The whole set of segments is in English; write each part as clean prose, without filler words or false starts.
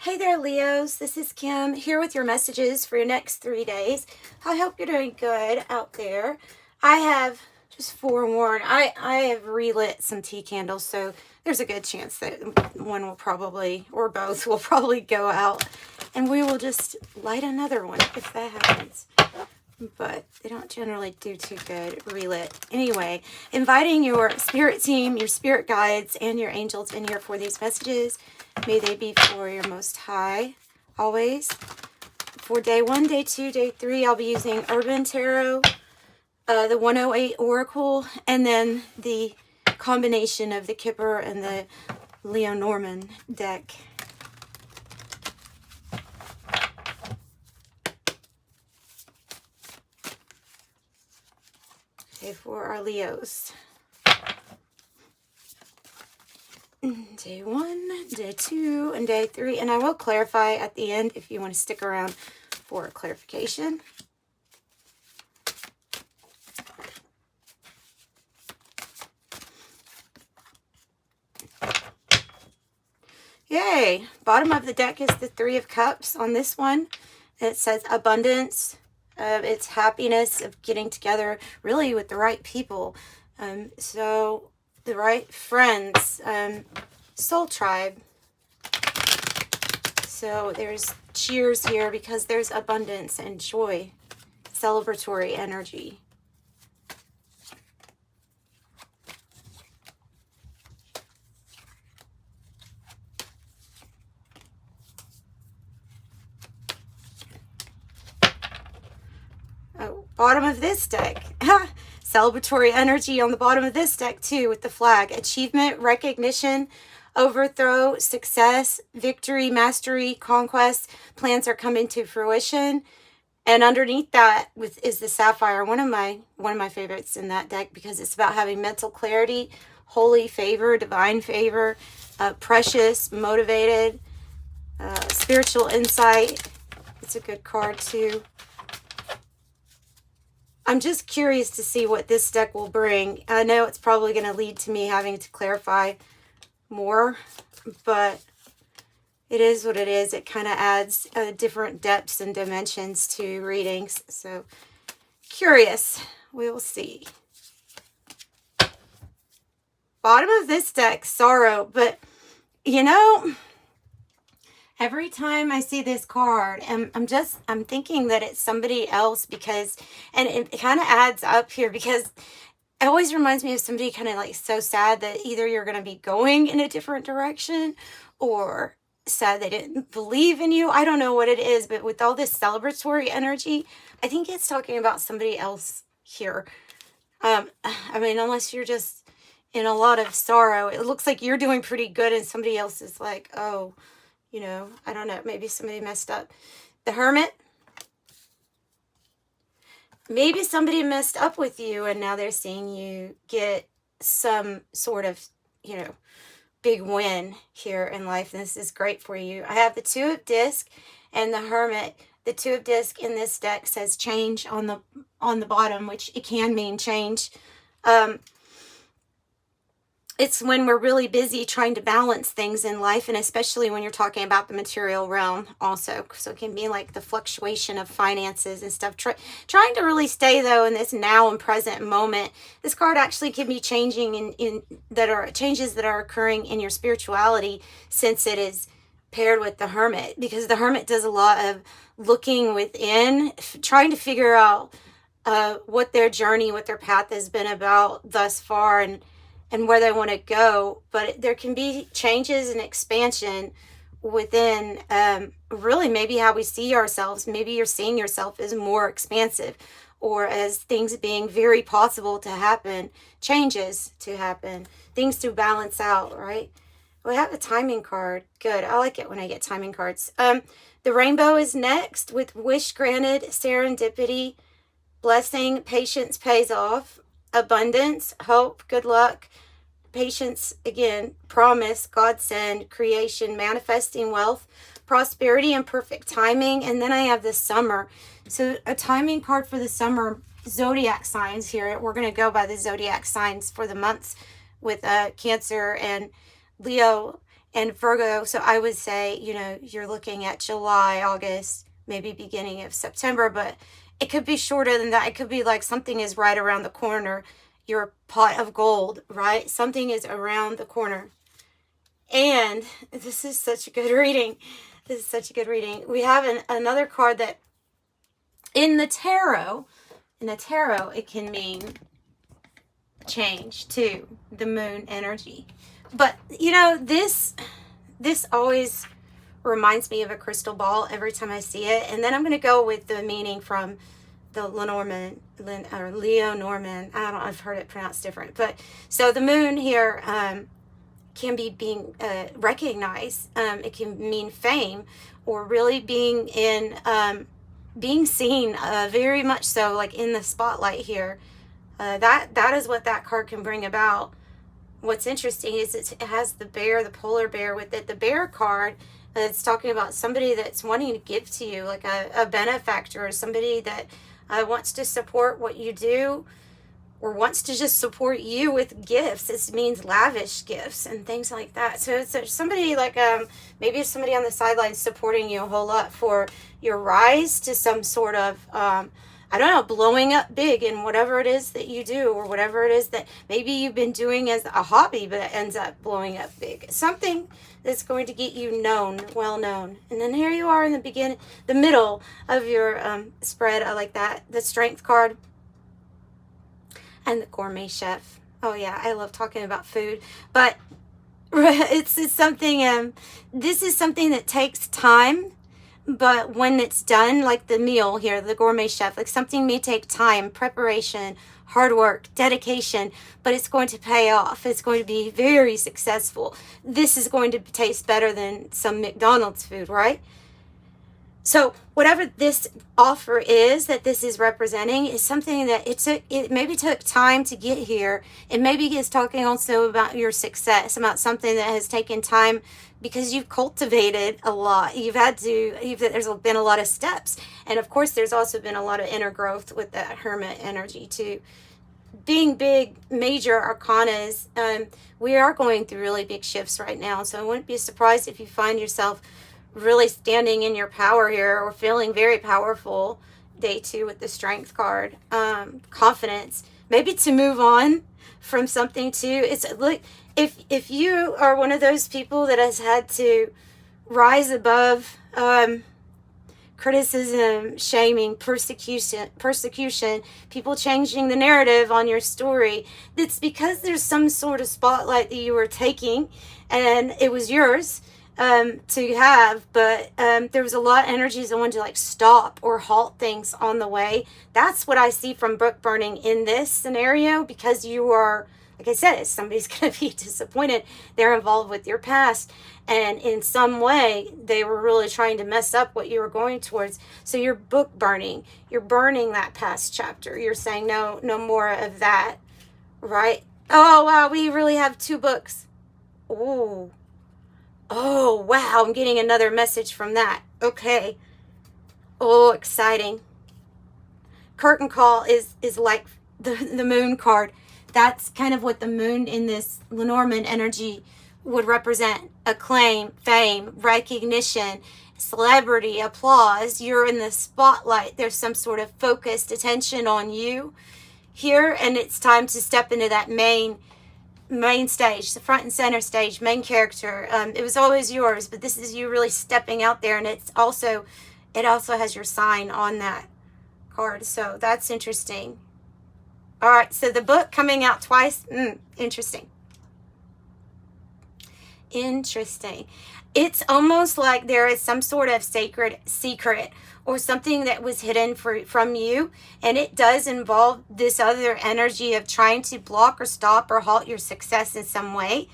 Hey there, Leos. This is Kim here with your messages for your next 3 days. I hope you're doing good out there. I have just forewarned, I have relit some tea candles, so there's a good chance that one will probably, or both, will probably go out, and we will just light another one if that happens. But they don't generally do too good relit. Anyway, inviting your spirit team, your spirit guides, and your angels in here for these messages. May they be for your most high, always. For day 1, day 2, day 3, I'll be using Urban Tarot, the 108 Oracle, and then the combination of the Kipper and the Lenormand deck. Okay, for our Leos. Day 1, day 2, and day 3. And I will clarify at the end if you want to stick around for clarification. Yay! Bottom of the deck is the 3 of Cups on this one. It says abundance. It's happiness of getting together really with the right people. So the right friends, soul tribe. So there's cheers here because there's abundance and joy, celebratory energy. Oh, bottom of this deck. Celebratory energy on the bottom of this deck too with the flag. Achievement, recognition, overthrow, success, victory, mastery, conquest. Plans are coming to fruition. And underneath that is the sapphire, one of my favorites in that deck because it's about having mental clarity, holy favor, divine favor, precious, motivated, spiritual insight. It's a good card too. I'm just curious to see what this deck will bring. I know it's probably going to lead to me having to clarify more, but it is what it is. It kind of adds different depths and dimensions to readings. So curious. We will see. Bottom of this deck, sorrow. But, you know, every time I see this card, I'm thinking that it's somebody else because, and it kind of adds up here because it always reminds me of somebody kind of like so sad that either you're going to be going in a different direction or sad they didn't believe in you. I don't know what it is, but with all this celebratory energy, I think it's talking about somebody else here. I mean, unless you're just in a lot of sorrow, it looks like you're doing pretty good and somebody else is like, oh, you know, I don't know, maybe somebody messed up. The Hermit. Maybe somebody messed up with you and now they're seeing you get some sort of, you know, big win here in life. And this is great for you. I have the 2 of Disc and the Hermit. The 2 of Disc in this deck says change on the bottom, which it can mean change. It's when we're really busy trying to balance things in life, and especially when you're talking about the material realm also. So it can be like the fluctuation of finances and stuff. Trying to really stay, though, in this now and present moment. This card actually can be changing changes that are occurring in your spirituality since it is paired with the Hermit. Because the Hermit does a lot of looking within, trying to figure out what their journey, what their path has been about thus far, and where they want to go. But there can be changes and expansion within really maybe how we see ourselves. Maybe you're seeing yourself as more expansive or as things being very possible to happen, changes to happen, things to balance out, right? We have a timing card. Good. I like it when I get timing cards. The Rainbow is next with wish granted, serendipity, blessing, patience pays off, abundance, hope, good luck, patience, again, promise, godsend, creation, manifesting wealth, prosperity, and perfect timing. And then I have the summer. So a timing card for the summer, zodiac signs here. We're going to go by the zodiac signs for the months with Cancer and Leo And Virgo, so I would say, you know, you're looking at July, August, maybe beginning of September, but it could be shorter than that. It could be like something is right around the corner, your pot of gold, right? Something is around the corner. And this is such a good reading. This is such a good reading. We have another card that in the tarot, it can mean change too, the moon energy. But, you know, this always reminds me of a crystal ball every time I see it. And then I'm going to go with the meaning from the Lenormand, or Leo Norman. I don't know, I've heard it pronounced different. But so the moon here can be being recognized. It can mean fame, or really being in, being seen very much so, like in the spotlight here. That is what that card can bring about. What's interesting is it has the bear, the polar bear with it. The bear card, it's talking about somebody that's wanting to give to you, like a benefactor, or somebody that wants to support what you do, or wants to just support you with gifts. This means lavish gifts and things like that. So it's somebody like, maybe it's somebody on the sidelines supporting you a whole lot for your rise to some sort of, I don't know, blowing up big in whatever it is that you do, or whatever it is that maybe you've been doing as a hobby, but it ends up blowing up big. Something that's going to get you known, well known. And then here you are in the middle of your spread. I like that. The strength card and the gourmet chef. Oh yeah, I love talking about food, but it's something, this is something that takes time. But when it's done, like the meal here, the gourmet chef, like something may take time, preparation, hard work, dedication, but it's going to pay off. It's going to be very successful. This is going to taste better than some McDonald's food, right? So whatever this offer is that this is representing is something that it maybe took time to get here. It maybe is talking also about your success, about something that has taken time because you've cultivated a lot. There's been a lot of steps. And of course, there's also been a lot of inner growth with that hermit energy too. Being big, major arcanas, we are going through really big shifts right now. So I wouldn't be surprised if you find yourself really standing in your power here, or feeling very powerful. Day 2 with the strength card, confidence, maybe to move on from something too. It's like if you are one of those people that has had to rise above criticism, shaming, persecution, people changing the narrative on your story, it's because there's some sort of spotlight that you were taking and it was yours to have, but there was a lot of energies that wanted to like stop or halt things on the way. That's what I see from book burning in this scenario, because you are, like I said, somebody's going to be disappointed. They're involved with your past, and in some way they were really trying to mess up what you were going towards. So you're book burning. You're burning that past chapter. You're saying no more of that, right? Oh wow, we really have 2 books. Oh, wow, I'm getting another message from that. Okay. Oh, exciting. Curtain call is like the moon card. That's kind of what the moon in this Lenormand energy would represent. Acclaim, fame, recognition, celebrity, applause. You're in the spotlight. There's some sort of focused attention on you here, and it's time to step into that main stage, the front and center stage, main character. It was always yours, but this is you really stepping out there, and it also has your sign on that card. So that's interesting. All right, so the book coming out twice. Interesting. It's almost like there is some sort of sacred secret or something that was hidden from you, and it does involve this other energy of trying to block or stop or halt your success in some way.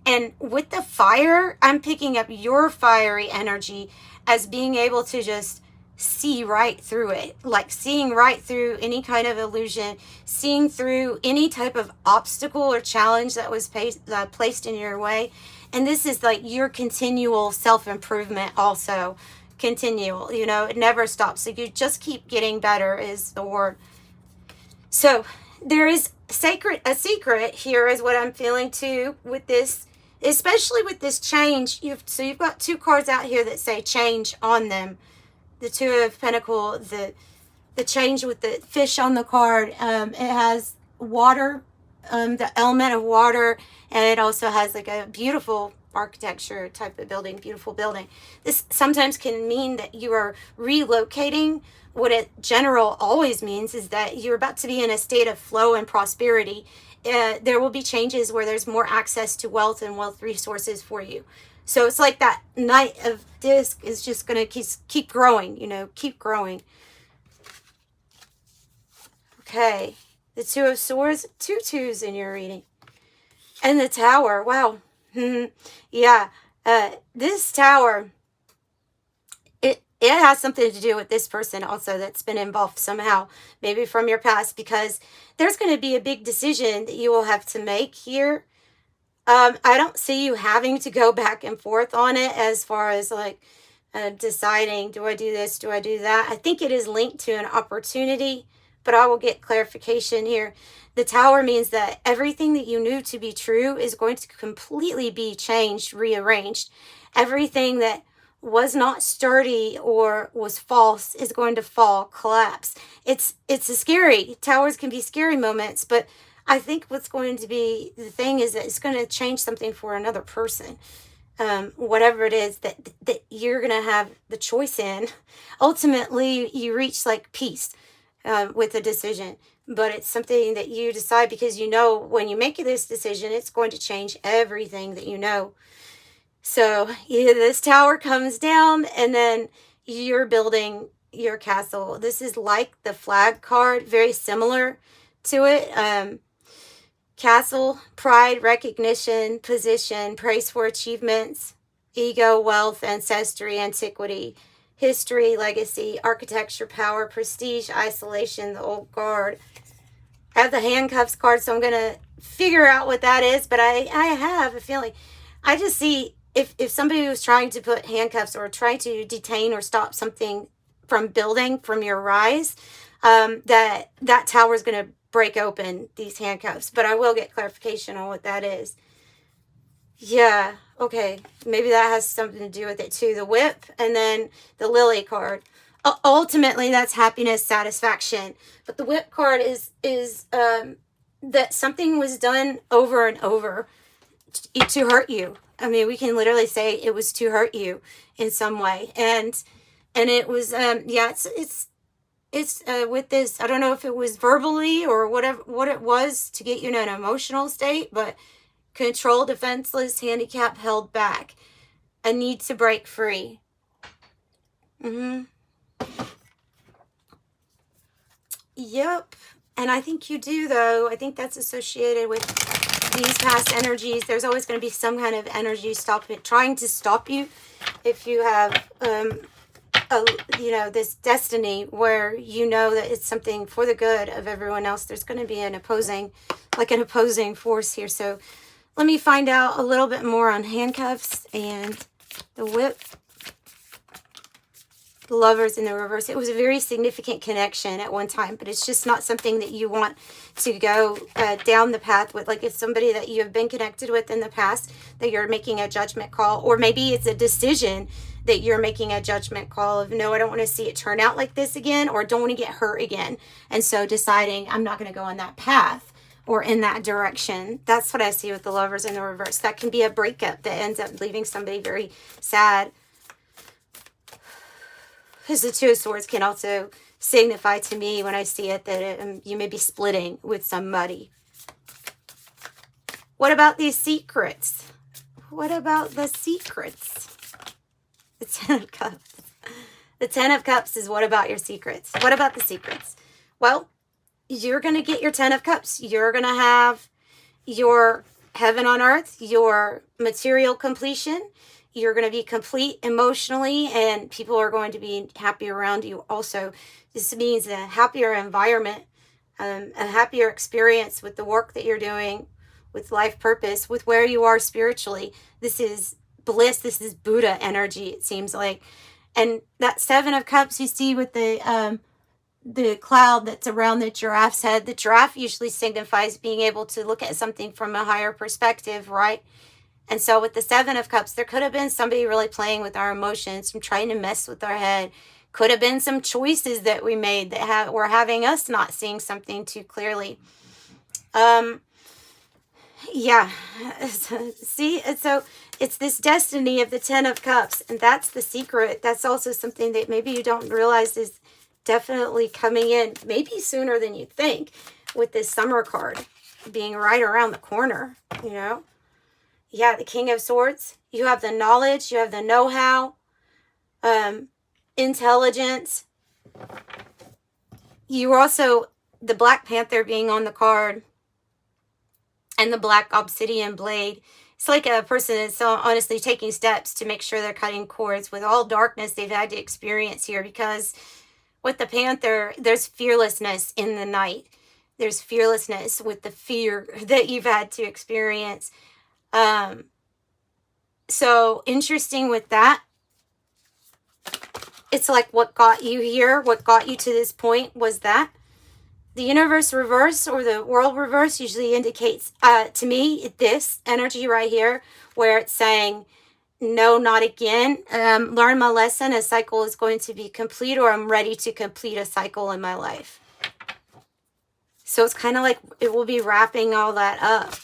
And with the fire, I'm picking up your fiery energy as being able to just see right through it, like seeing right through any kind of illusion, seeing through any type of obstacle or challenge that was placed in your way. And this is like your continual self-improvement also. Continual, it never stops. So you just keep getting better is the word. So there is a secret here is what I'm feeling too with this especially with this change. You've got two cards out here that say change on them. The Two of Pentacles, the change with the fish on the card. It has water, the element of water, and it also has like a beautiful architecture type of building, beautiful building. This sometimes can mean that you are relocating. What it general always means is that you're about to be in a state of flow and prosperity. There will be changes where there's more access to wealth and wealth resources for you. So it's like that Knight of Disc is just going to keep growing, you know, keep growing. Okay, the Two of Swords, 2 twos in your reading. And the Tower, wow. Yeah, this Tower, it has something to do with this person also that's been involved somehow, maybe from your past, because there's going to be a big decision that you will have to make here. I don't see you having to go back and forth on it as far as like deciding, do I do this, do I do that? I think it is linked to an opportunity, but I will get clarification here. The Tower means that everything that you knew to be true is going to completely be changed, rearranged. Everything that was not sturdy or was false is going to fall, collapse. It's a scary, towers can be scary moments, but I think what's going to be the thing is that it's going to change something for another person. Whatever it is that you're going to have the choice in. Ultimately, you reach like peace with a decision, but it's something that you decide because you know when you make this decision, it's going to change everything that you know. So yeah, this tower comes down and then you're building your castle. This is like the flag card, very similar to it. Castle, pride, recognition, position, praise for achievements, ego, wealth, ancestry, antiquity, history, legacy, architecture, power, prestige, isolation, the old guard. I have the handcuffs card, so I'm going to figure out what that is, but I have a feeling. I just see if somebody was trying to put handcuffs or trying to detain or stop something from building from your rise, that tower is going to break open these handcuffs, but I will get clarification on what that is. Yeah, okay, maybe that has something to do with it too. The whip and then the lily card. Ultimately, that's happiness, satisfaction. But the whip card is that something was done over and over to hurt you. I mean, we can literally say it was to hurt you in some way, and it was yeah, it's with this, I don't know if it was verbally or whatever, what it was to get you in an emotional state, but control, defenseless, handicap, held back, a need to break free. Yep. And I think you do, though. I think that's associated with these past energies. There's always going to be some kind of energy trying to stop you if you have you know, this destiny where you know that it's something for the good of everyone else. There's going to be an opposing force here. So let me find out a little bit more on handcuffs and the whip. The Lovers in the reverse. It was a very significant connection at one time, but it's just not something that you want to go down the path with. Like, it's somebody that you have been connected with in the past that you're making a judgment call, or maybe it's a decision that you're making a judgment call of, no, I don't want to see it turn out like this again, or don't want to get hurt again. And so deciding I'm not going to go on that path or in that direction. That's what I see with the Lovers in the reverse. That can be a breakup that ends up leaving somebody very sad. Because the Two of Swords can also signify to me when I see it that you may be splitting with somebody. What about these secrets? What about the secrets? The Ten of Cups. The Ten of Cups is what about your secrets? What about the secrets? Well, you're going to get your Ten of Cups. You're going to have your heaven on earth, your material completion. You're going to be complete emotionally, and people are going to be happy around you also. This means a happier environment, a happier experience with the work that you're doing, with life purpose, with where you are spiritually. This is bliss. This is Buddha energy, it seems like. And that Seven of Cups you see with the cloud that's around the giraffe's head. The giraffe usually signifies being able to look at something from a higher perspective, right? And so with the Seven of Cups, there could have been somebody really playing with our emotions and trying to mess with our head. Could have been some choices that we made that were having us not seeing something too clearly. Yeah. See, so it's this destiny of the Ten of Cups, and that's the secret. That's also something that maybe you don't realize is definitely coming in, maybe sooner than you think, with this Summer card being right around the corner, you know? Yeah, the King of Swords. You have the knowledge, you have the know-how, intelligence. You also, the Black Panther being on the card, and the black obsidian blade. It's like a person that's so honestly taking steps to make sure they're cutting cords with all darkness they've had to experience here, because with the Panther, there's fearlessness in the night. There's fearlessness with the fear that you've had to experience. So interesting with that. It's like what got you here, what got you to this point was that. The universe reverse or the world reverse usually indicates to me this energy right here where it's saying, no, not again. Learn my lesson. A cycle is going to be complete, or I'm ready to complete a cycle in my life. So it's kind of like it will be wrapping all that up.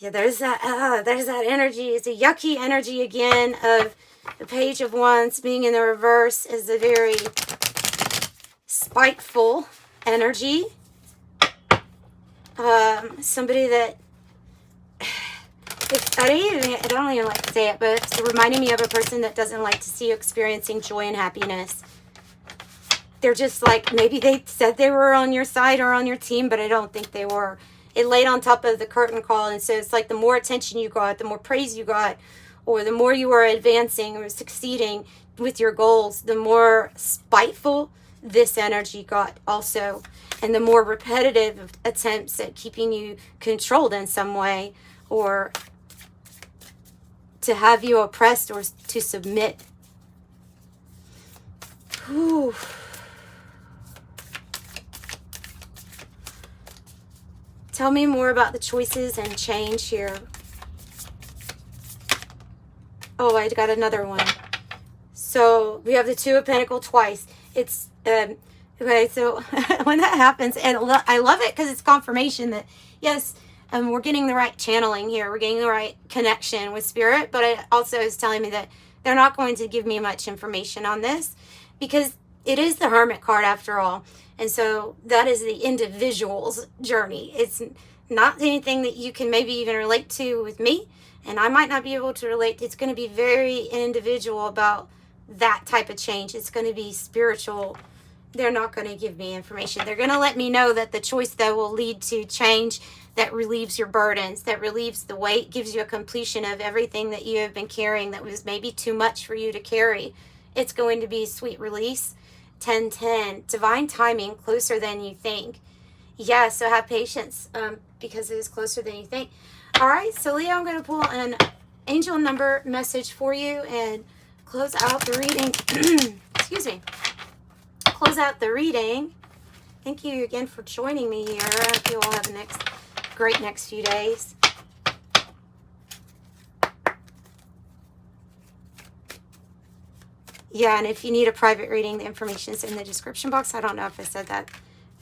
Yeah, there's that energy. It's a yucky energy again of the Page of Wands being in the reverse is a very spiteful energy. Somebody that, I don't even like to say it, but it's reminding me of a person that doesn't like to see you experiencing joy and happiness. They're just like, maybe they said they were on your side or on your team, but I don't think they were. It laid on top of the curtain call, and so it's like the more attention you got, the more praise you got, or the more you were advancing or succeeding with your goals, the more spiteful this energy got also, and the more repetitive attempts at keeping you controlled in some way, or to have you oppressed or to submit. Whew. Tell me more about the choices and change here. Oh, I got another one. So we have the Two of Pentacles twice. It's okay, so when that happens, and I love it because it's confirmation that yes, we're getting the right channeling here, we're getting the right connection with spirit, but it also is telling me that they're not going to give me much information on this because it is the Hermit card after all, and so that is the individual's journey. It's not anything that you can maybe even relate to with me, and I might not be able to relate. It's going to be very individual about that type of change. It's going to be spiritual. They're not going to give me information. They're going to let me know that the choice that will lead to change, that relieves your burdens, that relieves the weight, gives you a completion of everything that you have been carrying that was maybe too much for you to carry. It's going to be sweet release. 10-10, divine timing, closer than you think. Yeah, so have patience because it is closer than you think. All right, so Leo, I'm going to pull an angel number message for you and close out the reading. Excuse me. Close out the reading. Thank you again for joining me here. I hope you all have a great next few days. Yeah, and if you need a private reading, the information is in the description box. I don't know if I said that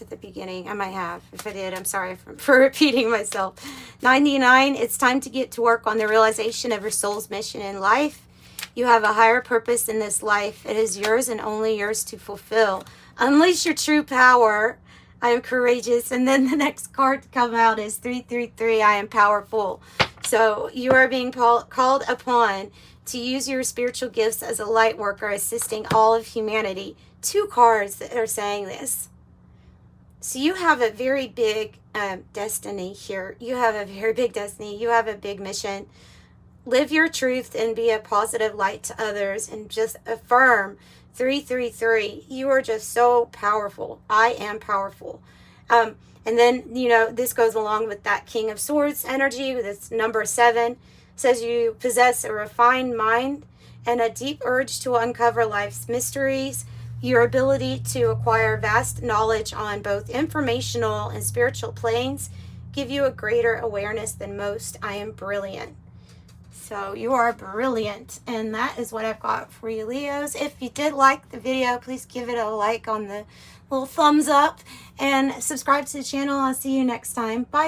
at the beginning. I might have. If I did, I'm sorry for repeating myself. 99, it's time to get to work on the realization of your soul's mission in life. You have a higher purpose in this life. It is yours and only yours to fulfill. Unleash your true power. I am courageous. And then the next card to come out is 333. I am powerful. So you are being called upon to use your spiritual gifts as a light worker, assisting all of humanity. 2 cards that are saying this. So you have a very big destiny here. You have a very big destiny. You have a big mission. Live your truth and be a positive light to others, and just affirm 333. You are just so powerful. I am powerful. And then, you know, this goes along with that King of Swords energy with its number 7. Says you possess a refined mind and a deep urge to uncover life's mysteries. Your ability to acquire vast knowledge on both informational and spiritual planes give you a greater awareness than most. I am brilliant. So you are brilliant. And that is what I've got for you, Leos. If you did like the video, please give it a like on the little thumbs up and subscribe to the channel. I'll see you next time. Bye.